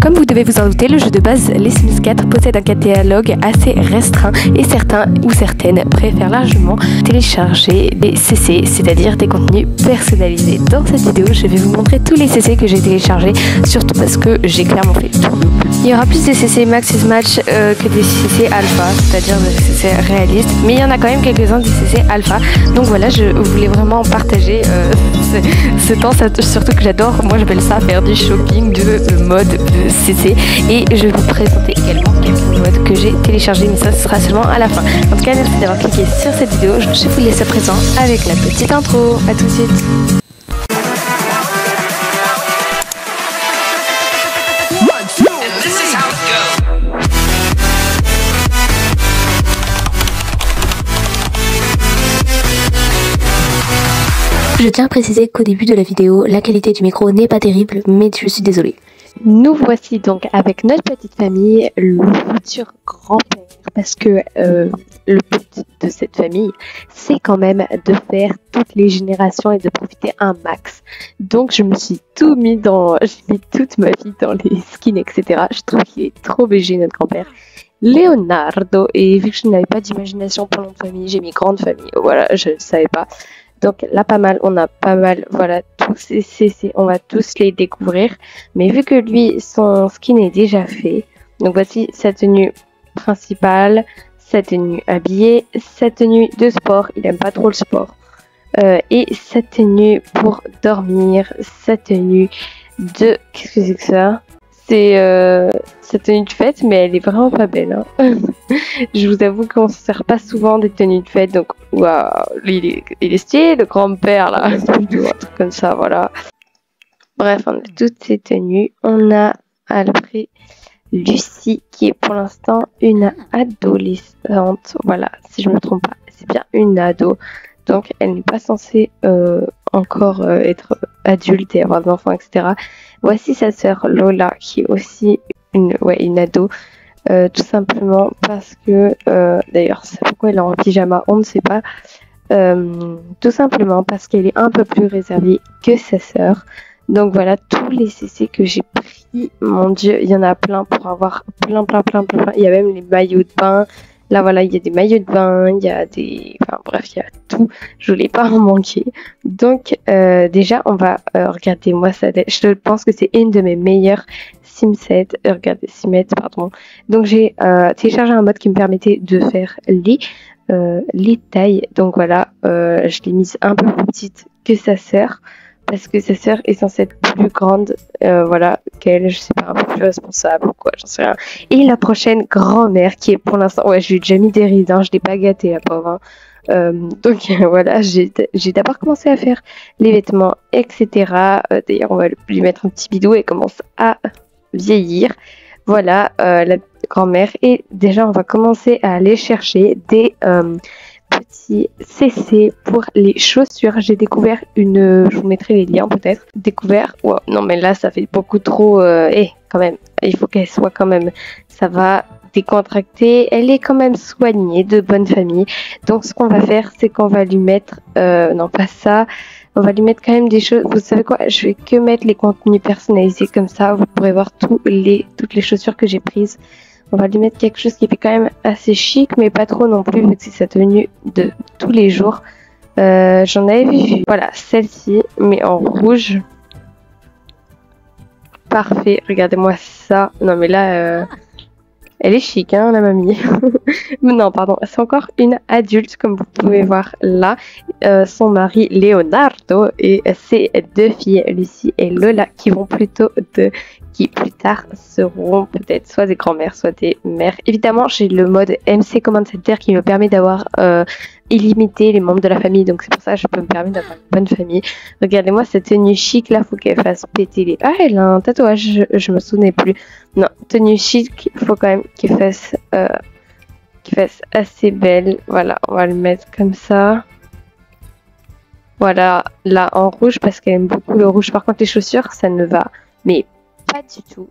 Comme vous devez vous en douter, le jeu de base Les Sims 4 possède un catalogue assez restreint et certains ou certaines préfèrent largement télécharger des CC, c'est-à-dire des contenus personnalisés. Dans cette vidéo, je vais vous montrer tous les CC que j'ai téléchargés, surtout parce que j'ai clairement fait tout le loop. Il y aura plus des CC Max Match que des CC Alpha, c'est-à-dire des CC réalistes, mais il y en a quand même quelques-uns des CC Alpha. Donc voilà, je voulais vraiment partager ce temps, surtout que j'adore, moi j'appelle ça faire du shopping de mode de CC, et je vais vous présenter également quelques modes que j'ai téléchargés, mais ça ce sera seulement à la fin. En tout cas, merci d'avoir cliqué sur cette vidéo, je vous laisse à présent avec la petite intro. À tout de suite. Je tiens à préciser qu'au début de la vidéo, la qualité du micro n'est pas terrible, mais je suis désolée. Nous voici donc avec notre petite famille, le futur grand-père, parce que le but de cette famille, c'est quand même de faire toutes les générations et de profiter un max. Donc je me suis tout mis j'ai mis toute ma vie dans les skins, etc. Je trouve qu'il est trop BG, notre grand-père. Leonardo, et vu que je n'avais pas d'imagination pour nom de famille, j'ai mis grande famille, voilà, je ne savais pas. Donc là, pas mal, on a pas mal, voilà, tous ces CC, on va tous les découvrir. Mais vu que lui, son skin est déjà fait, donc voici sa tenue principale, sa tenue habillée, sa tenue de sport, il aime pas trop le sport, et sa tenue pour dormir, sa tenue de... Qu'est-ce que c'est que ça? C'est sa tenue de fête, mais elle est vraiment pas belle, hein. Je vous avoue qu'on se sert pas souvent des tenues de fête, donc waouh, il est stylé, le grand-père là, un truc comme ça, voilà. Bref, on a toutes ces tenues. On a après Lucie qui est pour l'instant une adolescente, voilà, si je me trompe pas, c'est bien une ado, donc elle n'est pas censée encore être adulte et avoir des enfants, etc. Voici sa sœur Lola qui est aussi une ado, tout simplement parce que, d'ailleurs, c'est pourquoi elle est en pyjama, on ne sait pas, tout simplement parce qu'elle est un peu plus réservée que sa sœur. Donc voilà, tous les CC que j'ai pris, mon dieu, il y en a plein pour avoir plein. Il y a même les maillots de bain. Là voilà, il y a des maillots de bain, il y a des... Enfin bref, il y a tout. Je voulais pas en manquer. Donc déjà, on va regarder, moi, ça, je pense que c'est une de mes meilleures Simset. Regardez, Simset, pardon. Donc j'ai téléchargé un mode qui me permettait de faire les tailles. Donc voilà, je l'ai mise un peu plus petite que sa sœur, parce que sa sœur est censée être plus grande, voilà, qu'elle, je sais pas, un peu plus responsable ou quoi, j'en sais rien. Et la prochaine grand-mère qui est pour l'instant, ouais, je lui ai déjà mis des rides, hein, je l'ai pas gâtée, la pauvre, hein. Donc voilà, j'ai d'abord commencé à faire les vêtements, etc. D'ailleurs, on va lui mettre un petit bidou et commence à vieillir. Voilà, la grand-mère. Et déjà, on va commencer à aller chercher des... petit CC pour les chaussures. J'ai découvert je vous mettrai les liens peut-être, wow, non mais là ça fait beaucoup trop, quand même, il faut qu'elle soit quand même, ça va décontracter, elle est quand même soignée, de bonne famille. Donc ce qu'on va faire, c'est qu'on va lui mettre, non pas ça, on va lui mettre quand même des choses, vous savez quoi, je vais que mettre les contenus personnalisés, comme ça vous pourrez voir toutes les chaussures que j'ai prises. On va lui mettre quelque chose qui fait quand même assez chic, mais pas trop non plus, vu que c'est sa tenue de tous les jours. J'en avais vu, voilà, celle-ci, mais en rouge. Parfait, regardez-moi ça. Non, mais là, elle est chic, hein, la mamie. Non, pardon, c'est encore une adulte, comme vous pouvez voir là. Son mari, Leonardo, et ses deux filles, Lucie et Lola, qui plus tard seront peut-être soit des grands-mères, soit des mères. Évidemment, j'ai le mode MC Command Center qui me permet d'avoir illimité les membres de la famille, donc c'est pour ça que je peux me permettre d'avoir une bonne famille. Regardez-moi cette tenue chic là, faut qu'elle fasse péter les... Ah, elle a un tatouage, je me souvenais plus. Non, tenue chic, il faut quand même qu'elle fasse assez belle. Voilà, on va le mettre comme ça. Voilà, là en rouge parce qu'elle aime beaucoup le rouge. Par contre, les chaussures, ça ne va, mais pas du tout.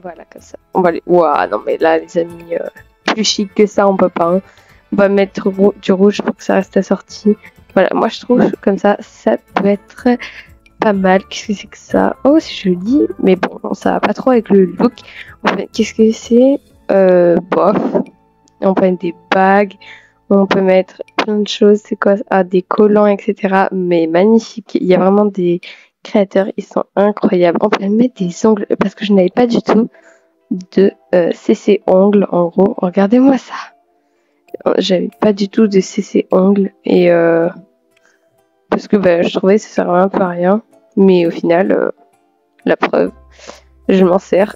Voilà, comme ça. On va les... Ouah, non mais là, les amis, plus chic que ça, on peut pas. Hein. On va mettre du rouge pour que ça reste assorti. Voilà, moi je trouve comme ça, ça peut être pas mal. Qu'est-ce que c'est que ça? Oh, c'est joli, mais bon, ça va pas trop avec le look. Enfin, qu'est-ce que c'est? Bof. On peut mettre des bagues, on peut mettre plein de choses. C'est quoi? Ah, des collants, etc. Mais magnifique. Il y a vraiment des créateurs, ils sont incroyables. On peut mettre des ongles, parce que je n'avais pas du tout de CC ongles, en gros. Regardez-moi ça. J'avais pas du tout de CC ongles, et parce que je trouvais que ça servait un peu à rien. Mais au final, la preuve, je m'en sers.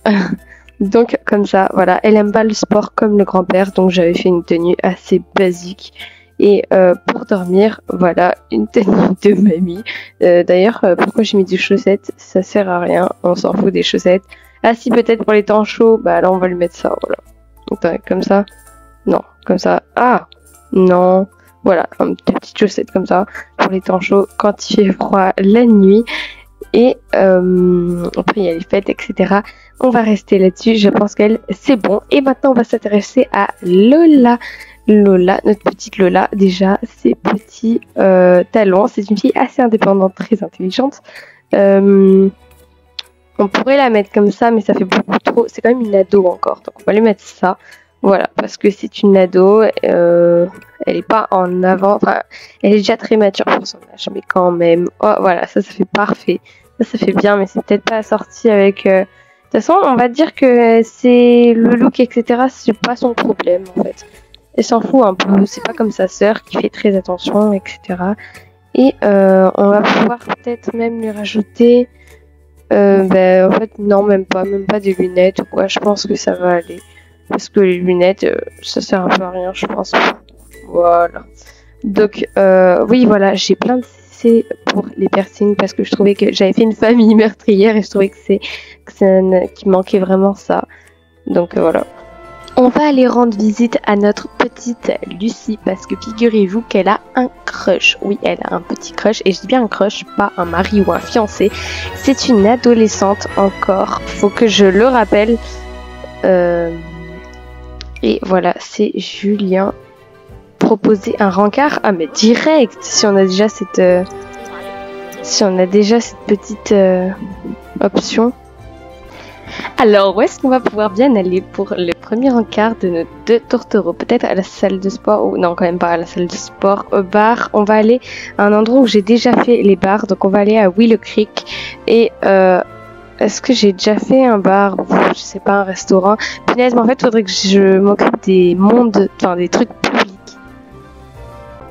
Donc comme ça, voilà, elle aime pas le sport comme le grand-père, donc j'avais fait une tenue assez basique. Et pour dormir, voilà, une tenue de mamie. D'ailleurs, pourquoi j'ai mis des chaussettes? Ça sert à rien, on s'en fout des chaussettes. Ah si, peut-être pour les temps chauds, bah là on va lui mettre ça, voilà. Donc comme ça, non, comme ça, ah, non, voilà, des petites chaussettes comme ça, pour les temps chauds, quand il fait froid la nuit. Et après il y a les fêtes, etc. On va rester là-dessus, je pense qu'elle c'est bon. Et maintenant on va s'intéresser à Lola. Lola, notre petite Lola, déjà ses petits talons. C'est une fille assez indépendante, très intelligente. On pourrait la mettre comme ça, mais ça fait beaucoup trop. C'est quand même une ado encore, donc on va lui mettre ça. Voilà, parce que c'est une ado, elle est pas en avant, enfin, elle est déjà très mature pour son âge, mais quand même. Oh, voilà, ça fait parfait. Ça fait bien, mais c'est peut-être pas assorti avec... De toute façon, on va dire que c'est le look, etc., c'est pas son problème, en fait. Elle s'en fout un peu, c'est pas comme sa sœur qui fait très attention, etc. Et on va pouvoir peut-être même lui rajouter... en fait, non, même pas des lunettes ou quoi, je pense que ça va aller. Parce que les lunettes, ça sert un peu à rien, je pense. Voilà. Donc, oui, voilà, j'ai plein de CC pour les piercings parce que je trouvais que j'avais fait une famille meurtrière et je trouvais qu'il manquait vraiment ça. Donc, voilà. On va aller rendre visite à notre petite Lucie parce que figurez-vous qu'elle a un crush. Oui, elle a un petit crush et je dis bien un crush, pas un mari ou un fiancé. C'est une adolescente encore, faut que je le rappelle. Et voilà, c'est Julien. Proposer un rencard. Ah mais direct, si on a déjà cette petite option. Alors où est-ce qu'on va pouvoir bien aller pour le premier rencard de nos deux tourtereaux? Peut-être à la salle de sport, ou non quand même pas à la salle de sport, au bar. On va aller à un endroit où j'ai déjà fait les bars, donc on va aller à Willow Creek. Et est-ce que j'ai déjà fait un bar? Je sais pas, un restaurant. Punaise, mais en fait, il faudrait que je m'occupe des mondes, enfin des trucs publics.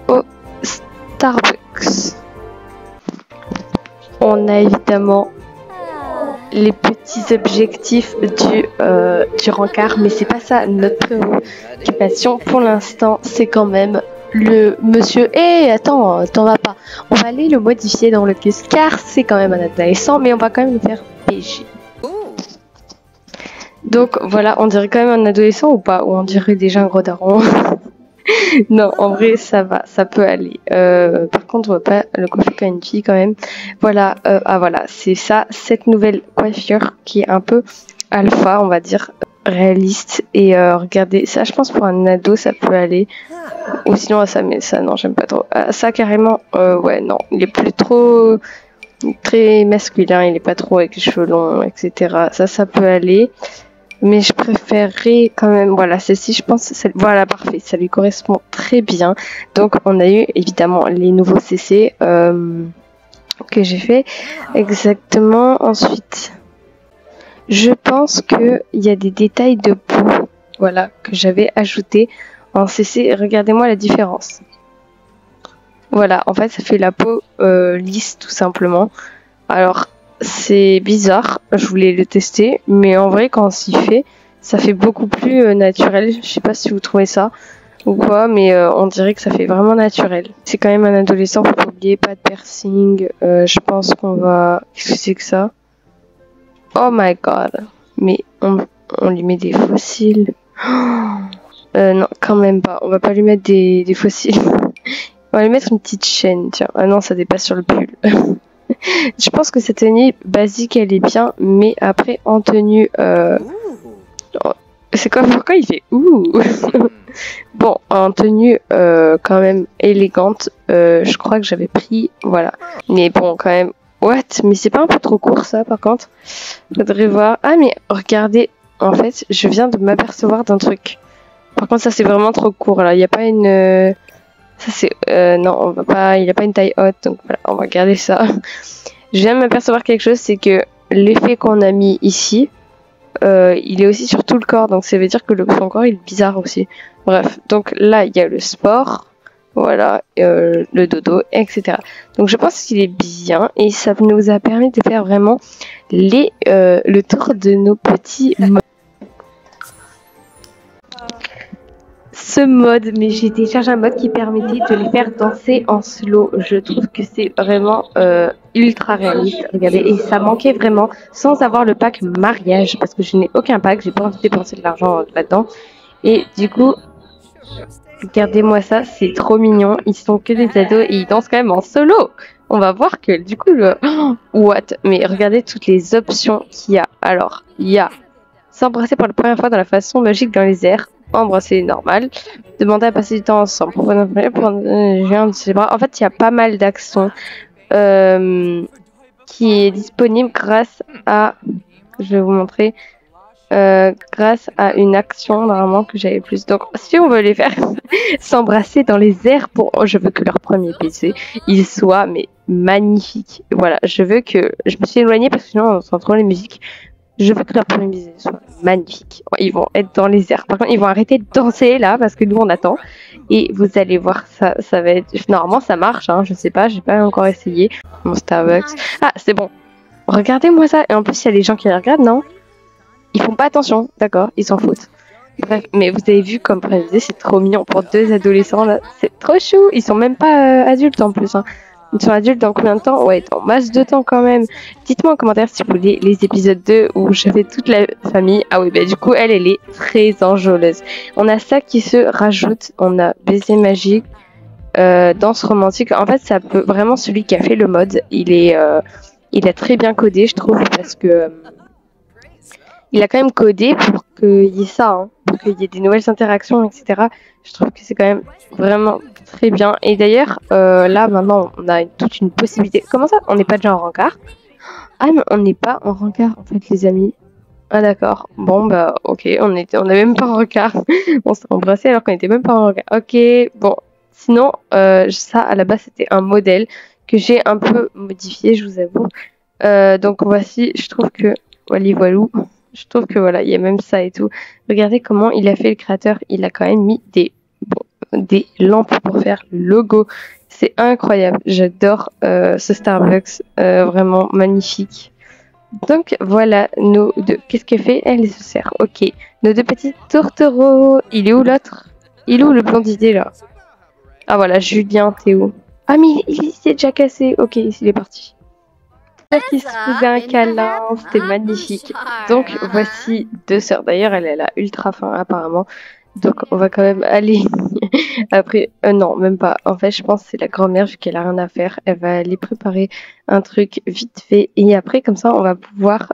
Au Starbucks. On a évidemment les petits objectifs du rencard, mais c'est pas ça notre préoccupation pour l'instant. C'est quand même le monsieur. Attends, t'en vas pas. On va aller le modifier dans le kiss car c'est quand même un adolescent, mais on va quand même le faire PG. Donc voilà, on dirait quand même un adolescent ou pas? Ou on dirait déjà un gros daron? Non, en vrai, ça va, ça peut aller. Par contre, on va pas le coiffer comme une fille quand même. Voilà, voilà, c'est ça, cette nouvelle coiffure qui est un peu alpha, on va dire, réaliste. Et regardez, ça, je pense pour un ado, ça peut aller. Ou sinon, ça, mais ça, non, j'aime pas trop. Ça, carrément, ouais, non, il est plus trop très masculin, il est pas trop avec les cheveux longs, etc. Ça peut aller. Mais je préférerais quand même, voilà, celle-ci, je pense, voilà, parfait, ça lui correspond très bien. Donc, on a eu évidemment les nouveaux CC que j'ai fait exactement. Ensuite, je pense qu'il y a des détails de peau, voilà, que j'avais ajouté en CC. Regardez-moi la différence. Voilà, en fait, ça fait la peau lisse, tout simplement. Alors, c'est bizarre, je voulais le tester, mais en vrai quand on s'y fait, ça fait beaucoup plus naturel. Je sais pas si vous trouvez ça ou quoi, mais on dirait que ça fait vraiment naturel. C'est quand même un adolescent, faut pas oublier, pas de piercing. Je pense qu'on va... Qu'est-ce que c'est que ça? Oh my god. Mais on lui met des fossiles. Non, quand même pas. On va pas lui mettre des fossiles. On va lui mettre une petite chaîne, tiens. Ah non, ça dépasse sur le pull. Je pense que cette tenue basique elle est bien, mais après en tenue c'est quoi, pourquoi il fait ouh? Bon, en tenue quand même élégante, je crois que j'avais pris, voilà. Mais bon, quand même, What? Mais c'est pas un peu trop court ça par contre? Faudrait voir. Ah mais regardez, en fait, je viens de m'apercevoir d'un truc. Par contre ça c'est vraiment trop court là. Il n'y a pas une... Ça c'est... non, on va pas... Il n'y a pas une taille haute, donc voilà, on va garder ça. Je viens de m'apercevoir quelque chose, c'est que l'effet qu'on a mis ici, il est aussi sur tout le corps, donc ça veut dire que son corps il est bizarre aussi. Bref, donc là il y a le sport. Voilà, le dodo, etc. Donc je pense qu'il est bien et ça nous a permis de faire vraiment le tour de nos petits modes. Ce mode, mais j'ai téléchargé un mode qui permettait de les faire danser en slow. Je trouve que c'est vraiment ultra réaliste. Regardez, et ça manquait vraiment sans avoir le pack mariage parce que je n'ai aucun pack, j'ai pas envie de dépenser de l'argent là-dedans. Et du coup, regardez-moi ça, c'est trop mignon. Ils sont que des ados et ils dansent quand même en solo. On va voir que du coup, what? Mais regardez toutes les options qu'il y a. Alors, il y a s'embrasser pour la première fois dans la façon magique dans les airs. Embrasser normal. Demander à passer du temps ensemble. Je sais pas. En fait, il y a pas mal d'actions qui est disponible grâce à... Je vais vous montrer. Grâce à une action normalement que j'avais plus. Donc si on veut les faire s'embrasser dans les airs pour je veux que leur premier baiser il soit mais magnifique. Voilà, je veux que je me suis éloignée parce que sinon on entend trop les musiques. Je veux que leur premier baiser soit magnifique. Ils vont être dans les airs. Par contre, ils vont arrêter de danser là parce que nous on attend et vous allez voir ça va être normalement ça marche hein, je sais pas, j'ai pas encore essayé mon Starbucks. Ah, c'est bon. Regardez-moi ça et en plus il y a les gens qui les regardent, non? Ils font pas attention, d'accord, ils s'en foutent. Bref, mais vous avez vu comme précisé, c'est trop mignon pour deux adolescents là, c'est trop chou. Ils sont même pas adultes en plus. Hein. Ils sont adultes dans combien de temps? Ouais, dans masse de temps quand même. Dites-moi en commentaire si vous voulez les épisodes 2 où je fais toute la famille. Ah oui, bah du coup, elle est très enjôleuse. On a ça qui se rajoute, on a baiser magique, danse romantique. En fait, ça peut vraiment celui qui a fait le mode, il a très bien codé, je trouve, parce que il a quand même codé pour qu'il y ait ça, hein, pour qu'il y ait des nouvelles interactions, etc. Je trouve que c'est quand même vraiment très bien. Et d'ailleurs, là, maintenant, on a toute une possibilité. Comment ça? On n'est pas déjà en rencard? Ah, mais on n'est pas en rencard, en fait, les amis. Ah, d'accord. Bon, bah, ok, on n'est même pas en rencard. On s'est embrassé alors qu'on n'était même pas en rencard. Ok, bon. Sinon, ça, à la base, c'était un modèle que j'ai un peu modifié, je vous avoue. Donc, voici, je trouve que... Wally voilou. Je trouve que voilà, il y a même ça et tout. Regardez comment il a fait le créateur. Il a quand même mis des lampes pour faire le logo. C'est incroyable. J'adore ce Starbucks. Vraiment magnifique. Donc voilà, nos deux. Qu'est-ce qu'elle fait? Elle se sert. Ok. Nos deux petits tourtereaux. Il est où l'autre? Il est où le blondinet là? Ah voilà, Julien, t'es où? Ah mais il s'est déjà cassé. Ok, il est parti. Qui se faisait un câlin, c'était magnifique. Donc voici deux sœurs. D'ailleurs, elle est là ultra fin apparemment. Donc on va quand même aller après. Non, même pas. En fait, je pense que c'est la grand-mère vu qu'elle a rien à faire. Elle va aller préparer un truc vite fait et après comme ça on va pouvoir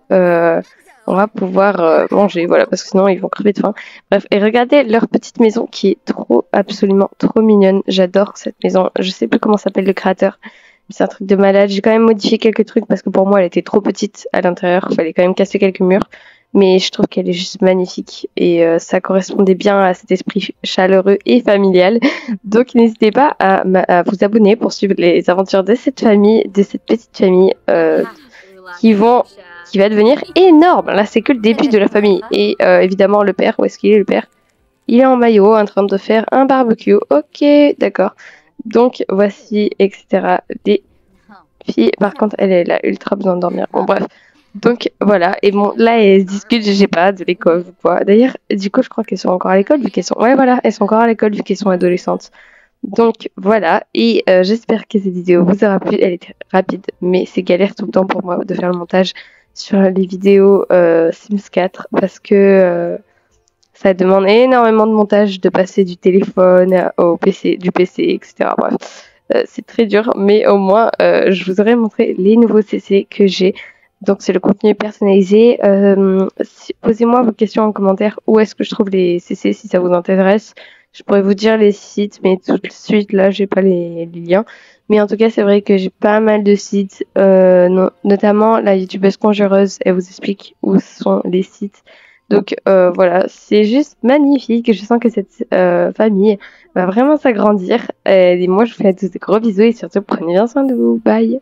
manger. Voilà, parce que sinon ils vont crever de faim. Bref, et regardez leur petite maison qui est absolument trop mignonne. J'adore cette maison. Je sais plus comment s'appelle le créateur. C'est un truc de malade. J'ai quand même modifié quelques trucs parce que pour moi, elle était trop petite à l'intérieur. Il fallait quand même casser quelques murs. Mais je trouve qu'elle est juste magnifique. Et ça correspondait bien à cet esprit chaleureux et familial. Donc, n'hésitez pas à vous abonner pour suivre les aventures de cette famille, de cette petite famille qui va devenir énorme. Là, c'est que le début de la famille. Et évidemment, le père, où est-ce qu'il est le père? Il est en maillot en train de faire un barbecue. Ok, d'accord. Donc voici, etc. des filles. Par contre, elle a ultra besoin de dormir. Bon, bref. Donc voilà. Et bon, là, elles se discutent, je sais pas, de l'école ou quoi. D'ailleurs, du coup, je crois qu'elles sont encore à l'école vu qu'elles sont. Ouais, voilà, elles sont encore à l'école vu qu'elles sont adolescentes. Donc voilà. Et j'espère que cette vidéo vous aura plu. Elle était rapide, mais c'est galère tout le temps pour moi de faire le montage sur les vidéos Sims 4 parce que. Ça demande énormément de montage, de passer du téléphone au PC, du PC, etc. Bref, c'est très dur, mais au moins, je vous aurais montré les nouveaux CC que j'ai. Donc, c'est le contenu personnalisé. Posez-moi vos questions en commentaire. Où est-ce que je trouve les CC si ça vous intéresse? Je pourrais vous dire les sites, mais tout de suite, là, j'ai pas les liens. Mais en tout cas, c'est vrai que j'ai pas mal de sites, notamment la youtubeuse Conjureuse, elle vous explique où sont les sites. Donc voilà, c'est juste magnifique. Je sens que cette famille va vraiment s'agrandir. Et moi, je vous fais tous des gros bisous et surtout, prenez bien soin de vous. Bye!